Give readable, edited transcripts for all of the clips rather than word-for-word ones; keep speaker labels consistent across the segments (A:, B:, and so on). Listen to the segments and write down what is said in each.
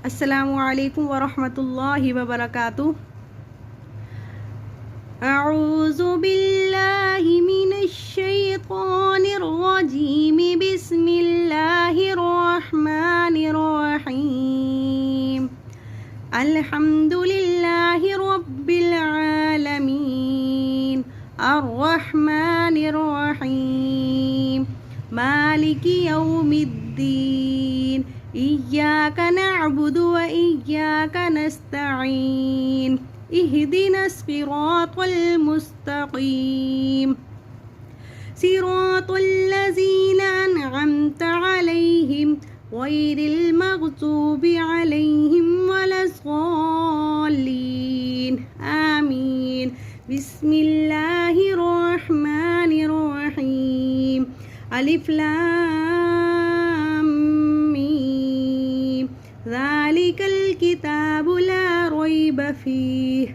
A: अस्सलामु अलैकुम वरहमतुल्लाहि वबरकातुह। अऊज़ु बिल्लाहि मिनश शैतानिर रजीम। बिस्मिल्लाहिर रहमानिर रहीम। अल्हम्दुलिल्लाहि रब्बिल आलमीन। अर्रहमानिर रहीम। मालिकि यौमिद्दीन। इय्याका नअबुदु व इय्याका नस्तईन। इहदिनस सिरातल मुस्तकीम। सिरातल लज़ीना अनअमता अलैहिम गैरिल मग़ज़ूबि अलैहिम वलज़्ज़ालिन। आमीन। बिस्मिल्लाहिर रहमानिर रहीम। अलिफ लाम मीम। ज़ालिकल किताबु ला रैब फ़ीह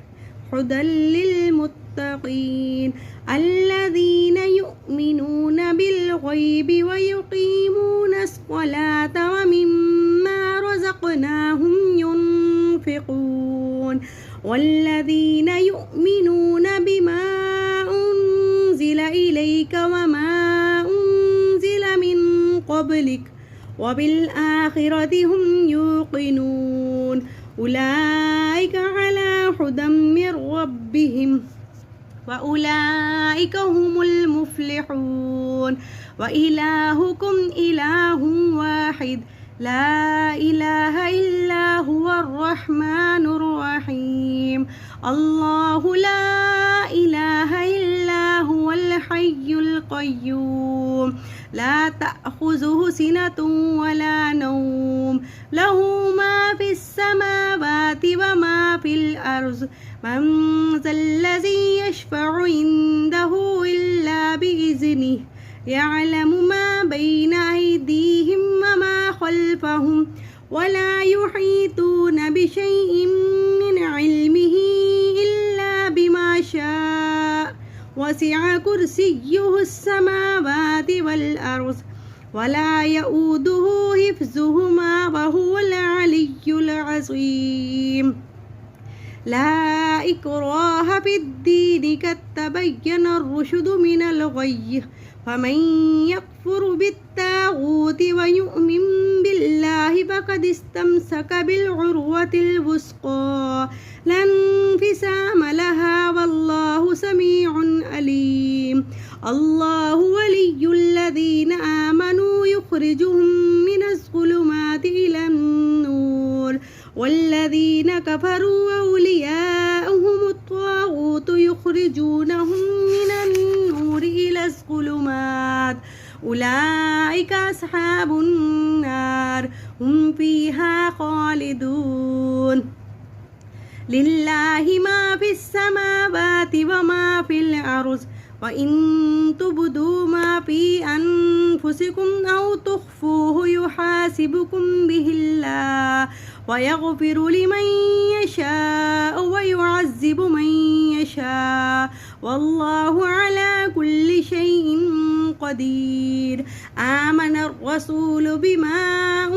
A: हुदल लिल मुत्तक़ीन अल्लज़ीना युमिनूना बिल गैबि व युक़ीमूनस स्वलाता व मिम्मा रज़क़नाहुम युनफ़िक़ून वल्लज़ीना युमिनूना बिमा उन्ज़िला इलैका व मा उन्ज़िला मिन क़ब्लिक व बिल आखिरति हुम युक़िनून उलाइका अला हुदम मिर रब्बिहिम व उलाइका हुमुल मुफ्लिहून व इलाहुकुम इलाहुन वाहिद ला इलाहा इल्ला हुवर रहमानुर रहीम। अल्लाहु ला इलाहा इल्ला हुवल हय्युल क़य्यूम ला तअख़ुज़ुहु सिनतुन वला नौम लहु मा फ़िस समावाति व मा फ़िल अर्ज़ मन ज़ल्लज़ी यशफ़अु इंदहु इल्ला बिइज़्निहि यअलमु मा बैन अयदीहिम व मा ख़ल्फ़हुम वला युहीतूना बिशैइन मिन इल्मिहि इल्ला बिमा शाअ वसिअ कुर्सियुहुस समावाति वल अर्ज़ वला यऊदुहु हिफ़्ज़ुहुमा व हुवल अलिय्युल अज़ीम। ला इक्राहा फ़िद्दीन क़द तबय्यना अर्रुश्दु मिनल ग़य्य फमन यकफ़ुर बित्ताग़ूति व यु'मिन बिल्लाहि फ़क़द इस्तमसक बिलउर्वतिल वुस्क़ा ला इंफ़िसाम लहा वल्लाहु समीउन अलीम। अल्लाहु वलियुल्लज़ीना आमनू युख़रिजुहुम मिनज़्ज़ुलुमाति इलन नूर वल्लज़ीना कफ़रू औलियाउहुमुत ताग़ूत युख़रिजूनहुम मिनन नूर इलज़्ज़ुलुमात उलाइका अस्हाबुन नार हुम फ़ीहा ख़ालिदून। लिल्लाहि मा फ़िस समावाति व मा फ़िल अर्ज़ व इन तुबदू मा फ़ी अनफुसिकुम औ तुख़्फ़ूहु युहासिबुकुम बिहिल्लाह व यग़फ़िरु लिमन यशाअ व युअज़्ज़िबु मन यशाअ वल्लाहु अला कुल्लि शैइन क़दीर। आमनर रसूलु बिमा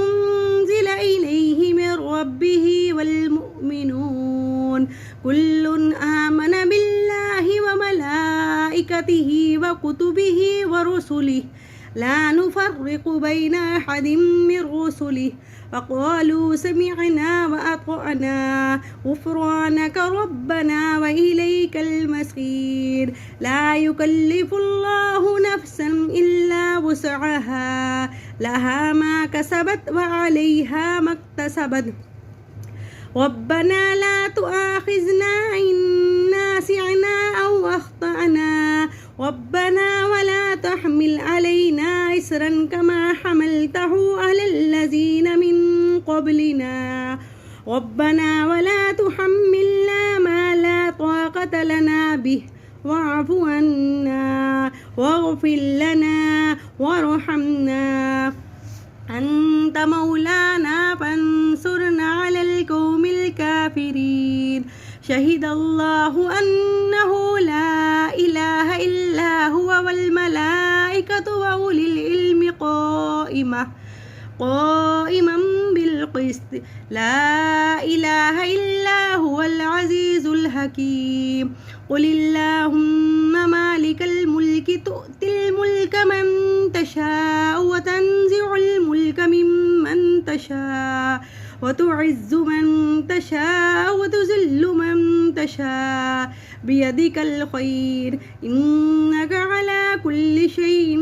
A: उन्ज़िला इलैहि मिर रब्बिहि वल मुअ्मिनून कुल्लुन आमन बिल्लाहि व मलाइकतिहि व कुतुबिहि व रुसुलिहि ला नुफ़र्रिक़ु बैन अहदिम मिर रुसुलिहि फ़क़ालू समिअना व अतअना ग़ुफ़्रानक रब्बना व इलैकल मसीर। ला युकल्लिफ़ुल्लाहु नफ़्सन इल्ला वुसअहा लहा मा कसबत व अलैहा मक्तसबत रब्बना ला तुआख़िज़ना इन नसिअना औ अख़्तअना रब्बना वला तहमिल अलैना इसरन कमा हमलतहु अलल लज़ीना मिन क़ब्लिना रब्बना वला तुहम्मिलना मा ला ताक़त लना बिहि वाअफ़ु अन्ना वग़फ़िर लना वरहमना अंत मौलाना फंसुरना अलल क़ौमिल काफ़िरीन। शहिदल्लाहु अन्नहु ला इलाहा इल्ला हुवा वल मलाइकतु व उलिल इल्मि क़ाइमन बिल لا إله إلا هو العزيز الحكيم قل اللهم مالك الملك تؤتي الملك من تشاء وتنزع الملك ممن تشاء وتعز من تشاء وتذل من تشاء بيدك الخير إنك على كل شيء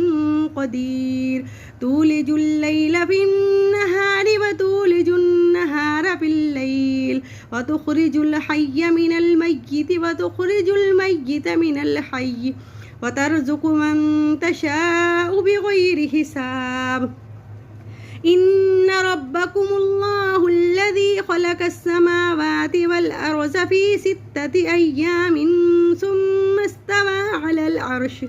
A: قدير تولج الليل في النهار وتولج النهار في الليل وتخرج الحي من الميت وتخرج الميت من الحي وترزق من تشاء بغير حساب إن ربكم الله الذي خلق السماوات والأرض في 6 أيام ثم استوى على العرش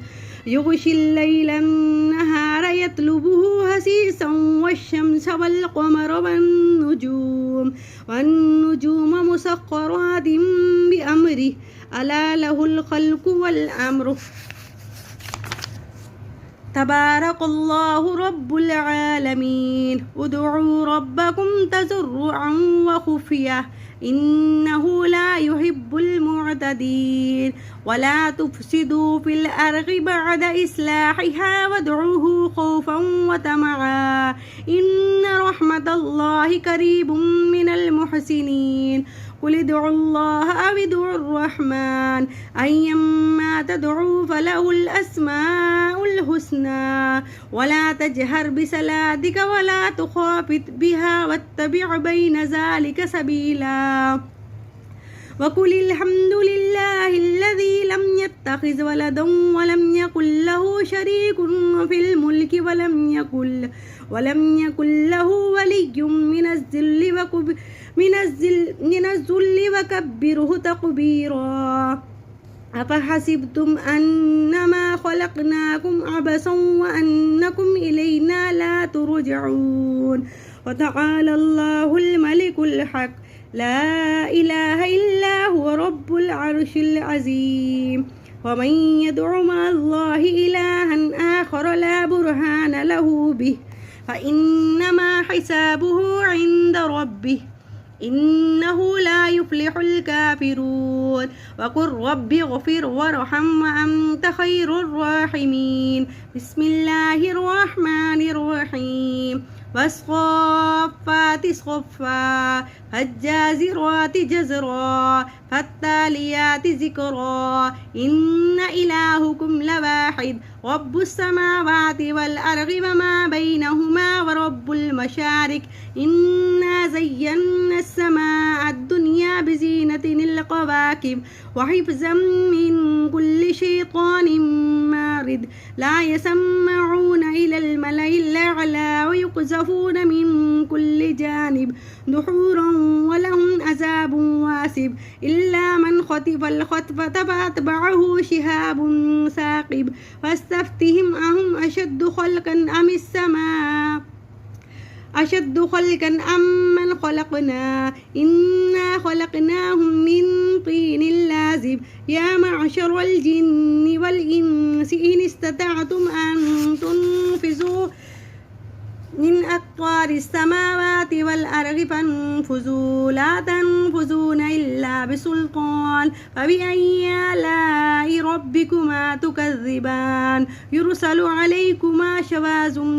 A: يغشي الليل النهار يطلبه حثيثا والشمس والقمر والنجوم مسخرات بأمره ألا له الخلق والأمر تبارك الله رب العالمين ادعوا ربكم تضرعا وخفية إنه لا يحب المعتدين ولا تفسدوا في الأرض بعد إصلاحها وادعوه خوفا وطمعا إن رحمة الله قريب من المحسنين قل ادعوا الله أو ادعوا الرحمن أيما تدعوا فله الأسماء الحسنى ولا تجهر بصلاتك ولا تخافت بها واتبع بين ذلك سبيلا وقل الحمد لله الذي لم يتخذ ولدا ولم يكن له شريك في الملك ولم يكن له ولي من الذل وكبره تكبيرا أفحسبتم أنما خلقناكم عبثا وأنكم إلينا لا ترجعون وتعالى الله الملك الحق لا إله إلا هو رب العرش العظيم ومن يدع مع الله إلها آخر لا برهان له به فإنما حسابه عند ربه إنه لا يفلح الكافرون وقل رب اغفر وارحم وأنت خير الراحمين بسم الله الرحمن الرحيم والصفات صفا فالجازرات جزرا فالتاليات ذكرا إن إلهكم لواحد رب السماوات والأرض وما بينهما ورب المشارق إنا زينا السماء الدنيا بزينة الكواكب وحفظا من كل شيطان مارد لا يسمعون إلى الملأ الأعلى ويقذفون من كل جانب دحورا ولهم عذاب واسب إلا من خطف الخطفة فأتبعه شهاب ثاقب فاستفتهم أهم أشد خلقا أم السماء أشد خلقا أم من خلقنا إنا خلقناهم من طين لازب يا معشر الجن والإنس إن استطعتم أن تنفذوا من أقطار السماوات والأرض فانفذوا لا تنفذون إلا بسلطان فبأي آلاء ربكما تكذبان يرسل عليكما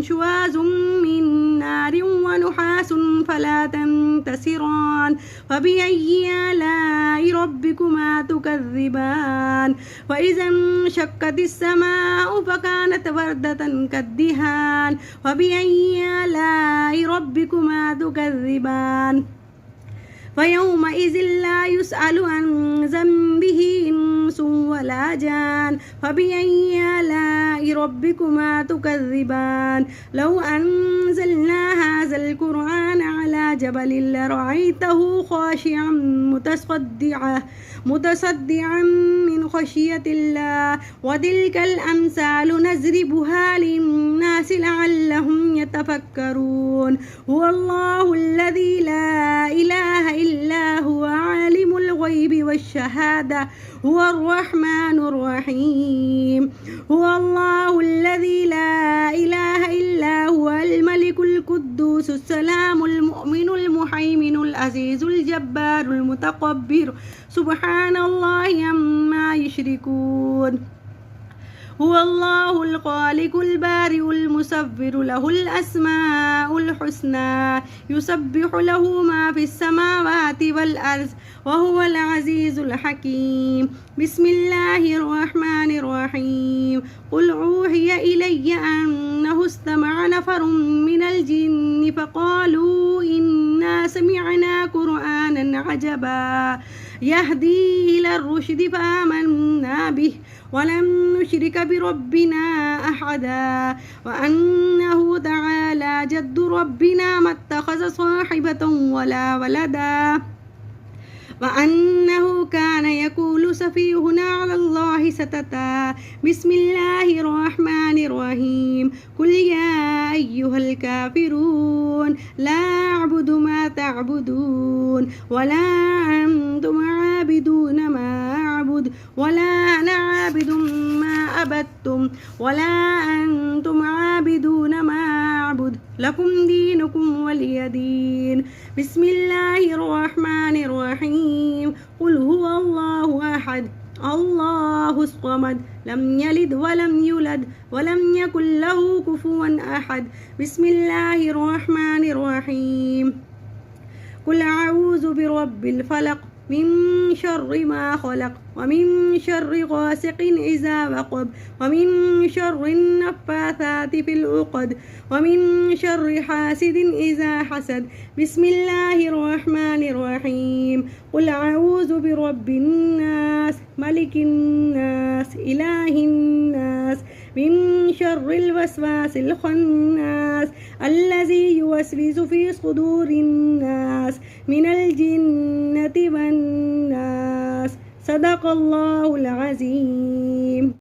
A: شواذ من نار ونحاس فلا تنتصران فبأي آلاء ربكما تكذبان وإذا انشقت السماء فكانت وردة كالدهان فبأي آلاء ربكما تكذبان فيومئذ لا يسأل عن ذنبه إنس ولا جان فبأي آلاء ربكما تكذبان لو أنزلنا هذا القرآن على جبل لرأيته خاشعا متصدعا من خشية الله وتلك الأمثال نضربها للناس لعلهم يتفكرون هو الله الذي لا إله إلا هو عالم الغيب والشهادة هو الرحمن الرحيم هو الله الذي لا إله إلا هو الملك القدوس السلام المؤمن المحمد العزيز الجبار المتكبر سبحان الله عما يشركون هو الله الخالق البارئ المصور له الأسماء الحسنى يسبح له ما في السماوات والأرض وهو العزيز الحكيم بسم الله الرحمن الرحيم قل أوحي إلي أنه استمع نفر من الجن فقالوا إنا سمعنا قرآنا عجبا يهدي إلى الرشد فآمنا به ولم نشرك بربنا أحدا وأنه تعالى جد ربنا ما اتخذ صاحبة ولا ولدا وأنه كان يقول سفيهنا على الله ستتا بسم الله الرحمن الرحيم قل يا أيها الكافرون لا أعبد ما تعبدون ولا أنتم عابدون ما أعبد ولا أنا عابد ما عبدتم ولا أنتم عابدون ما أعبد لكم دينكم ولي دين بسم الله الرحمن الرحيم قل هو الله أحد الله الصمد لم يلد ولم يولد ولم يكن له كفوا أحد بسم الله الرحمن الرحيم قل أعوذ برب الفلق من شر ما خلق ومن شر غاسق إذا وقب ومن شر النفاثات في العقد ومن شر حاسد إذا حسد بسم الله الرحمن الرحيم قل أعوذ برب الناس ملك الناس إله الناس من شر الوسواس الخناس الذي يوسوس في صدور الناس من الجنة والناس صدق الله العظيم.